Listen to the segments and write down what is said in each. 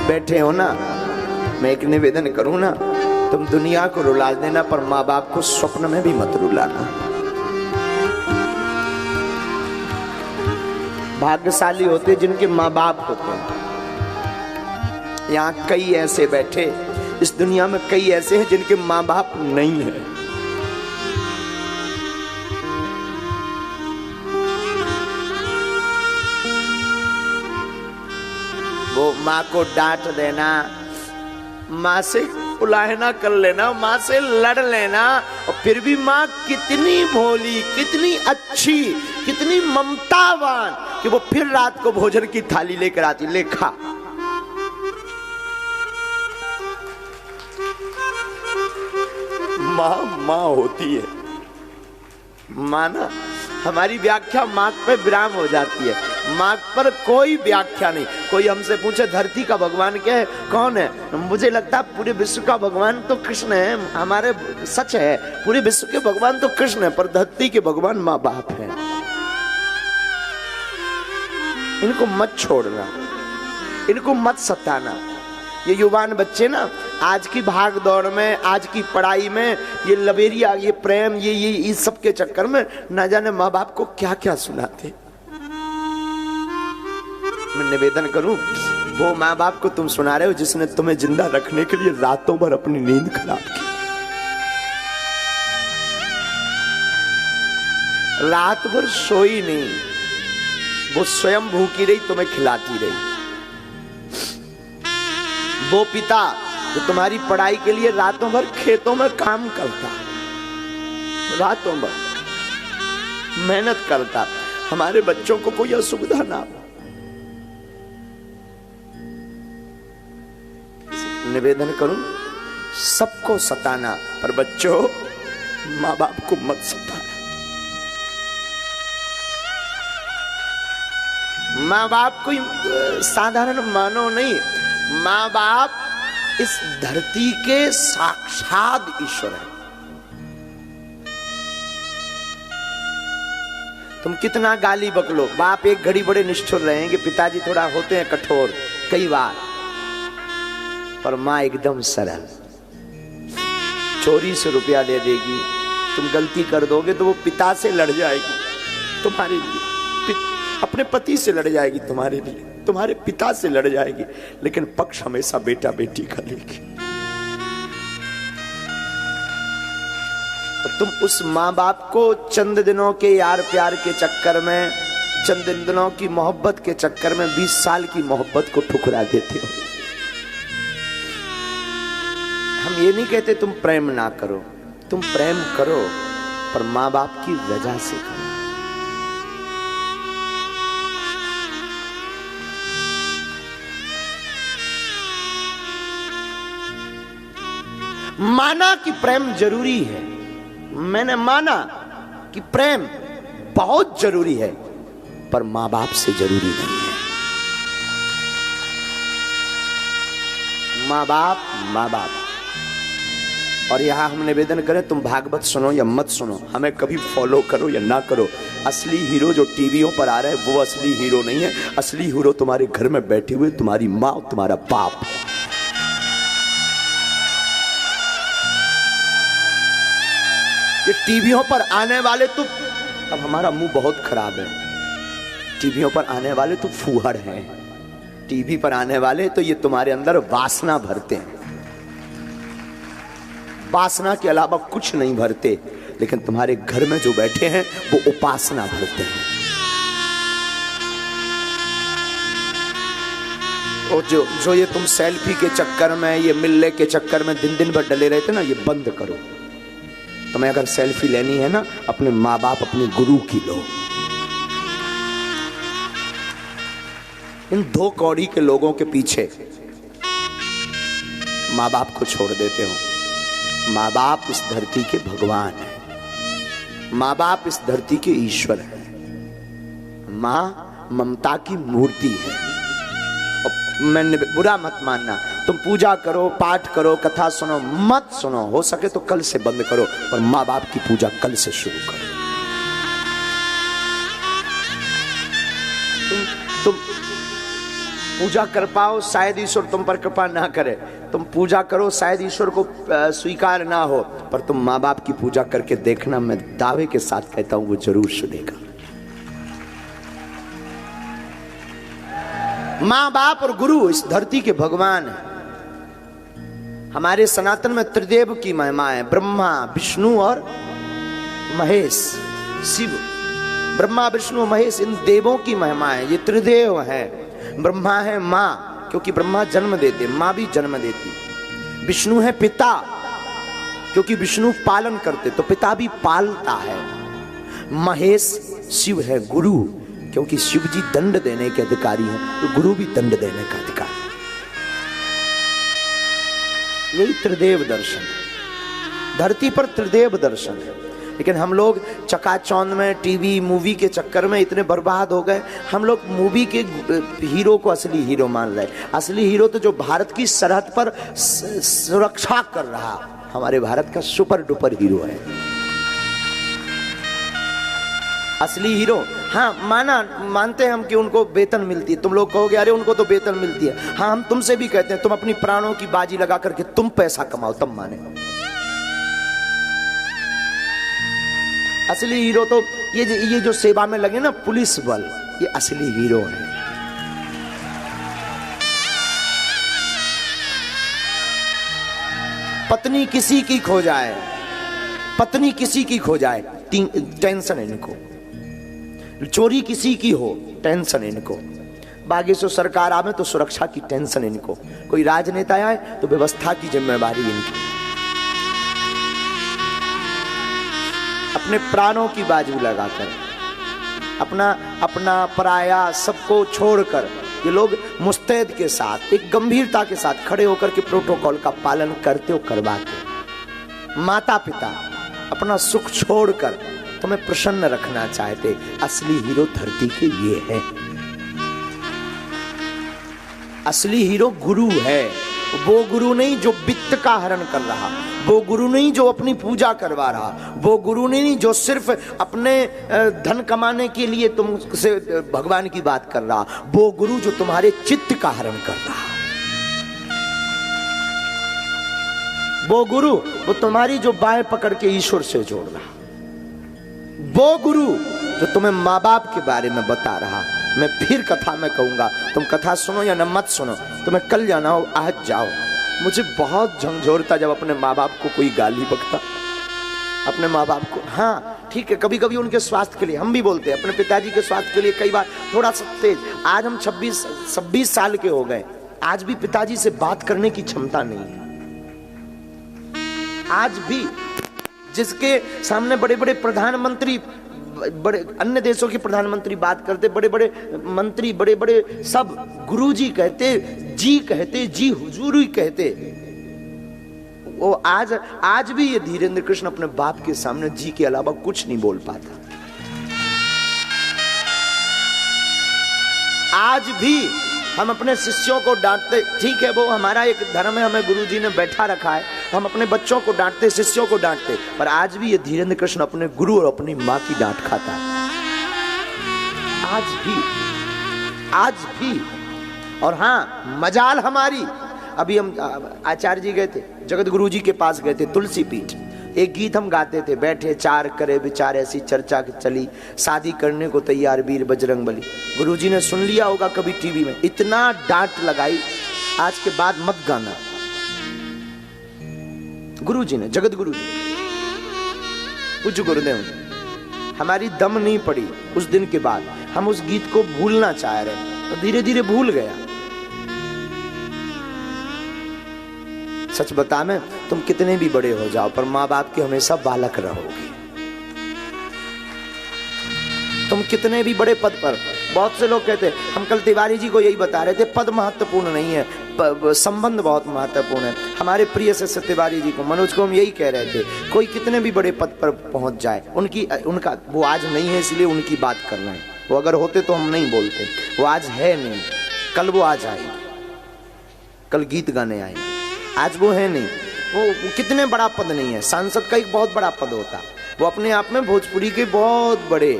बैठे हो ना, मैं एक निवेदन करूं ना, तुम दुनिया को रुला देना पर माँ बाप को स्वप्न में भी मत रुलाना। भाग्यशाली होते जिनके माँ बाप होते हैं। यहाँ कई ऐसे बैठे, इस दुनिया में कई ऐसे हैं जिनके माँ बाप नहीं है। वो माँ को डांट देना, माँ से उलाहना कर लेना, माँ से लड़ लेना, और फिर भी माँ कितनी भोली, कितनी अच्छी, कितनी ममतावान कि वो फिर रात को भोजन की थाली लेकर आती, ले खा। माँ माँ होती है। माँ ना, हमारी व्याख्या माँ पे विराम हो जाती है। माँ पर कोई व्याख्या नहीं। कोई हमसे पूछे धरती का भगवान क्या है, कौन है, मुझे लगता है पूरे विश्व का भगवान तो कृष्ण है। हमारे सच है, पूरे विश्व के भगवान तो कृष्ण है, पर धरती के भगवान माँ बाप है। इनको मत छोड़ना, इनको मत सताना। ये युवान बच्चे ना, आज की भाग दौड़ में, आज की पढ़ाई में, ये लवेरिया, ये प्रेम, ये इस सब के चक्कर में ना जाने माँ बाप को क्या क्या सुनाते। मैं निवेदन करूं, वो माँ बाप को तुम सुना रहे हो जिसने तुम्हें जिंदा रखने के लिए रातों भर अपनी नींद खराब की, रात भर सोई नहीं, वो स्वयं भूखी रही, तुम्हें खिलाती रही। वो पिता जो तुम्हारी पढ़ाई के लिए रातों भर खेतों में काम करता, रातों भर मेहनत करता, हमारे बच्चों को कोई असुविधा ना हो। निवेदन करूं, सबको सताना, पर बच्चों माँ बाप को मत सताना। माँ बाप कोई साधारण मानो नहीं, माँ बाप इस धरती के साक्षात ईश्वर है। तुम कितना गाली बकलो, बाप एक घड़ी बड़े निष्ठुर रहेंगे, पिताजी थोड़ा होते हैं कठोर कई बार, पर माँ एकदम सरल। चोरी से रुपया ले देगी, तुम गलती कर दोगे तो वो पिता से लड़ जाएगी तुम्हारे लिए, अपने पति से लड़ जाएगी तुम्हारे लिए, तुम्हारे पिता से लड़ जाएगी, लेकिन पक्ष हमेशा बेटा बेटी का लेगी। और तुम उस माँ बाप को चंद दिनों के यार प्यार के चक्कर में, चंद दिनों की मोहब्बत के चक्कर में 20 साल की मोहब्बत को ठुकरा देते हो। हम ये नहीं कहते तुम प्रेम ना करो, तुम प्रेम करो, पर माँ बाप की वजह से करो। माना कि प्रेम जरूरी है, मैंने माना कि प्रेम बहुत जरूरी है, पर मां बाप से जरूरी नहीं है। मां बाप मां बाप। और यहां हम निवेदन करें, तुम भागवत सुनो या मत सुनो, हमें कभी फॉलो करो या ना करो, असली हीरो जो टीवियों पर आ रहे हैं वो असली हीरो नहीं है। असली हीरो तुम्हारे घर में बैठे हुए तुम्हारी माँ और तुम्हारा बाप है। ये टीवियों पर आने वाले तो, अब हमारा मुंह बहुत खराब है, टीवियों पर आने वाले तो फूहड़ हैं, टीवी पर आने वाले तो ये तुम्हारे अंदर वासना भरते हैं, वासना के अलावा कुछ नहीं भरते, लेकिन तुम्हारे घर में जो बैठे हैं वो उपासना भरते हैं। और जो ये तुम सेल्फी के चक्कर में, ये मिलने के चक्कर में दिन दिन भर डले रहते ना, ये बंद करो। तुम्हें अगर सेल्फी लेनी है ना, अपने माँ बाप, अपने गुरु की लो। इन 2 कौड़ी के लोगों के पीछे माँ बाप को छोड़ देते हो। माँ बाप इस धरती के भगवान है, माँ बाप इस धरती के ईश्वर है, माँ ममता की मूर्ति है। मैंने बुरा मत मानना, तुम पूजा करो, पाठ करो, कथा सुनो, मत सुनो, हो सके तो कल से बंद करो, पर माँ बाप की पूजा कल से शुरू करो। पूजा कर पाओ, शायद ईश्वर तुम पर कृपा ना करे। तुम पूजा करो, शायद ईश्वर को स्वीकार ना हो, पर तुम माँ बाप की पूजा करके देखना, मैं दावे के साथ कहता हूं वो जरूर सुनेगा। माँ बाप और गुरु इस धरती के भगवान है। हमारे सनातन में त्रिदेव की महिमा है, ब्रह्मा विष्णु और महेश, शिव। ब्रह्मा विष्णु महेश इन देवों की महिमा है, ये त्रिदेव है। ब्रह्मा है माँ, क्योंकि ब्रह्मा जन्म देते, माँ भी जन्म देती। विष्णु है पिता, क्योंकि विष्णु पालन करते, तो पिता भी पालता है। महेश शिव है गुरु, क्योंकि शिव जी दंड देने के अधिकारी हैं, तो गुरु भी दंड देने का अधिकारी। यही त्रिदेव दर्शन है, धरती पर त्रिदेव दर्शन है। लेकिन हम लोग चकाचौंध में, टीवी मूवी के चक्कर में इतने बर्बाद हो गए, हम लोग मूवी के हीरो को असली हीरो मान रहे। असली हीरो तो जो भारत की सरहद पर सुरक्षा कर रहा, हमारे भारत का सुपर डुपर हीरो है असली हीरो। हाँ मानते हैं हम कि उनको वेतन मिलती है। तुम लोग कहोगे अरे उनको तो वेतन मिलती है। हाँ, हम तुमसे भी कहते हैं तुम अपनी प्राणों की बाजी लगा करके तुम पैसा कमाओ, तब माने। असली हीरो तो ये जो सेवा में लगे ना, पुलिस बल, ये असली हीरो है। पत्नी किसी की खो जाए, पत्नी किसी की खो जाए, टेंशन है इनको। चोरी किसी की हो, टेंशन इनको। बागेश्वर सरकार आवे तो सुरक्षा की टेंशन इनको। कोई राजनेता आए तो व्यवस्था की जिम्मेवारी इनकी। अपने प्राणों की बाजू लगाकर, अपना पराया सबको छोड़कर ये लोग मुस्तैद के साथ, एक गंभीरता के साथ खड़े होकर के प्रोटोकॉल का पालन करते हो, करवाते। माता पिता अपना सुख छोड़कर तुम्हें प्रसन्न रखना चाहते। असली हीरो धरती के ये है। असली हीरो गुरु है। वो गुरु नहीं जो वित्त का हरण कर रहा, वो गुरु नहीं जो अपनी पूजा करवा रहा, वो गुरु नहीं जो सिर्फ अपने धन कमाने के लिए तुमसे भगवान की बात कर रहा, वो गुरु जो तुम्हारे चित्त का हरण कर रहा। वो गुरु वो तुम्हारी जो बाएं पकड़ के ईश्वर से जोड़ रहा, वो गुरु जो तुम्हें माँ बाप के बारे में बता रहा। मैं फिर कथा में कहूंगा, तुम कथा सुनो या न मत सुनो, तुम्हें कल जाना हो आज जाओ। मुझे बहुत झंझोरता जब अपने माँ बाप को कोई गाली बकता, अपने माँ बाप को। हाँ ठीक है, कभी कभी उनके स्वास्थ्य के लिए हम भी बोलते हैं, अपने पिताजी के स्वास्थ्य के लिए कई बार थोड़ा सा तेज। आज हम 26 साल के हो गए, आज भी पिताजी से बात करने की क्षमता नहीं है। आज भी जिसके सामने बड़े बड़े प्रधानमंत्री, बड़े अन्य देशों के प्रधानमंत्री बात करते, बड़े बड़े मंत्री, बड़े बड़े सब गुरुजी कहते, जी कहते, जी हुजूर कहते, वो आज भी ये धीरेन्द्र कृष्ण अपने बाप के सामने जी के अलावा कुछ नहीं बोल पाता। आज भी हम अपने शिष्यों को डांटते, ठीक है वो हमारा एक धर्म है, हमें गुरुजी ने बैठा रखा है, हम अपने बच्चों को डांटते, शिष्यों को डांटते, पर आज भी ये धीरेन्द्र कृष्ण अपने गुरु और अपनी माँ की डांट खाता है। आज भी। और हाँ, मजाल हमारी, अभी हम आचार्य जी गए थे, जगत गुरु जी के पास गए थे, तुलसी पीठ। एक गीत हम गाते थे, बैठे चार करे विचार, ऐसी चर्चा चली, शादी करने को तैयार वीर बजरंग बली। गुरुजी ने सुन लिया होगा कभी टीवी में, इतना डांट लगाई, आज के बाद मत गाना। गुरुजी ने, जगत गुरु जी, पूज्य गुरुदेव, हमारी दम नहीं पड़ी उस दिन के बाद। हम उस गीत को भूलना चाह रहे, तो धीरे धीरे भूल गया। सच बता मैं, तुम कितने भी बड़े हो जाओ पर माँ बाप के हमेशा बालक रहोगे। तुम कितने भी बड़े पद पर, बहुत से लोग कहते, हम कल तिवारी जी को यही बता रहे थे, पद महत्वपूर्ण नहीं है, संबंध बहुत महत्वपूर्ण है। हमारे प्रिय से तिवारी जी को, मनोज को हम यही कह रहे थे, कोई कितने भी बड़े पद पर पहुंच जाए, उनका वो आज नहीं है इसलिए उनकी बात कर रहे हैं। वो अगर होते तो हम नहीं बोलते, वो आज है नहीं, कल वो आ जाएंगे, कल गीत गाने आएंगे, आज वो है नहीं। वो कितने बड़ा पद नहीं है, सांसद का एक बहुत बड़ा पद होता, वो अपने आप में भोजपुरी के बहुत बड़े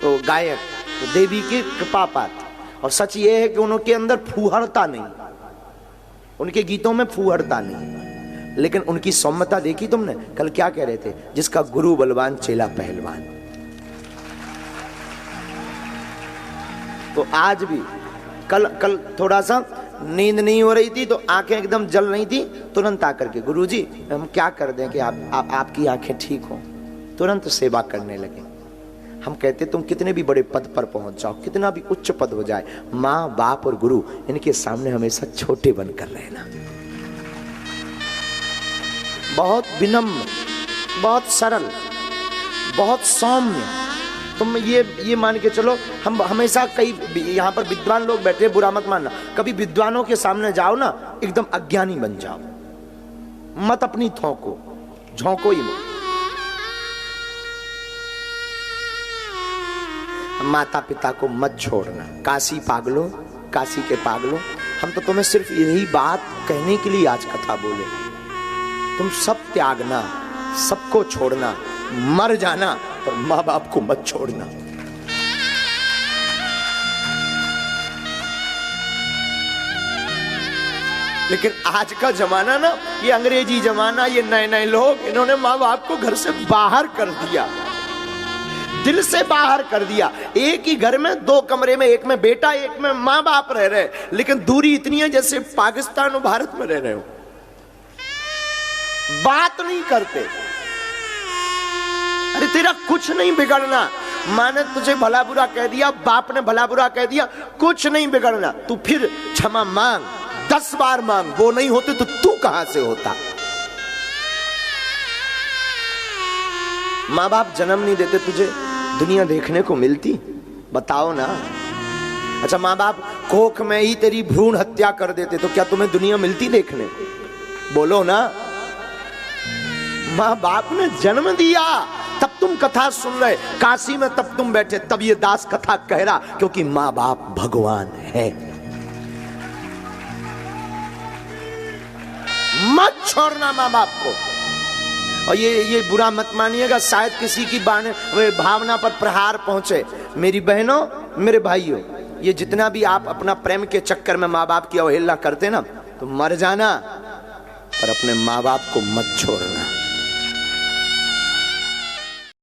तो गायक, तो देवी के कृपा पात्र, और सच ये है कि उनके अंदर फूहड़ता नहीं, उनके गीतों में फूहड़ता नहीं, लेकिन उनकी सौम्यता देखी तुमने। कल क्या कह रहे थे, जिसका गुरु बलवान चेला पहलवान। तो आज भी कल थोड़ा सा नींद नहीं हो रही थी तो आंखें एकदम जल रही थी, तुरंत आकर के गुरुजी हम क्या कर दें कि आपकी आंखें ठीक हो, तुरंत सेवा करने लगे। हम कहते तुम कितने भी बड़े पद पर पहुंच जाओ, कितना भी उच्च पद हो जाए, माँ बाप और गुरु इनके सामने हमेशा छोटे बनकर रहना। बहुत विनम्र, बहुत सरल, बहुत सौम्य। तुम ये मान के चलो, हम हमेशा कई यहाँ पर विद्वान लोग बैठे, बुरा मत मानना, कभी विद्वानों के सामने जाओ ना एकदम अज्ञानी बन जाओ, मत अपनी थोको झोंको ही मत। माता पिता को मत छोड़ना। काशी पागलों, काशी के पागलों, हम तो तुम्हें सिर्फ यही बात कहने के लिए आज कथा बोले। तुम सब त्यागना, सबको छोड़ना, मर जाना, पर माँ बाप को मत छोड़ना। लेकिन आज का जमाना ना, ये अंग्रेजी जमाना, ये नए नए लोग, इन्होंने माँ बाप को घर से बाहर कर दिया, दिल से बाहर कर दिया। एक ही घर में 2 कमरे में, एक में बेटा एक में माँ बाप रह रहे, लेकिन दूरी इतनी है जैसे पाकिस्तान और भारत में रह रहे हो, बात नहीं करते। अरे तेरा कुछ नहीं बिगड़ना, माँ ने तुझे भला बुरा कह दिया, बाप ने भला बुरा कह दिया, कुछ नहीं बिगड़ना। तू फिर क्षमा मांग, 10 बार मांग, वो नहीं होते तो तू कहां से होता। माँ बाप जन्म नहीं देते, तुझे दुनिया देखने को मिलती? बताओ ना। अच्छा, माँ बाप कोख में ही तेरी भ्रूण हत्या कर देते तो क्या तुम्हें दुनिया मिलती देखने? बोलो ना। माँ बाप ने जन्म दिया तब तुम कथा सुन रहे, काशी में तब तुम बैठे, तब ये दास कथा कह रहा, क्योंकि माँ बाप भगवान है। मत छोड़ना माँ बाप को। और ये बुरा मत मानिएगा, शायद किसी की भावना पर प्रहार पहुंचे। मेरी बहनों, मेरे भाइयों, ये जितना भी आप अपना प्रेम के चक्कर में माँ बाप की अवहेलना करते ना, तो मर जाना, पर अपने माँ बाप को मत छोड़ना।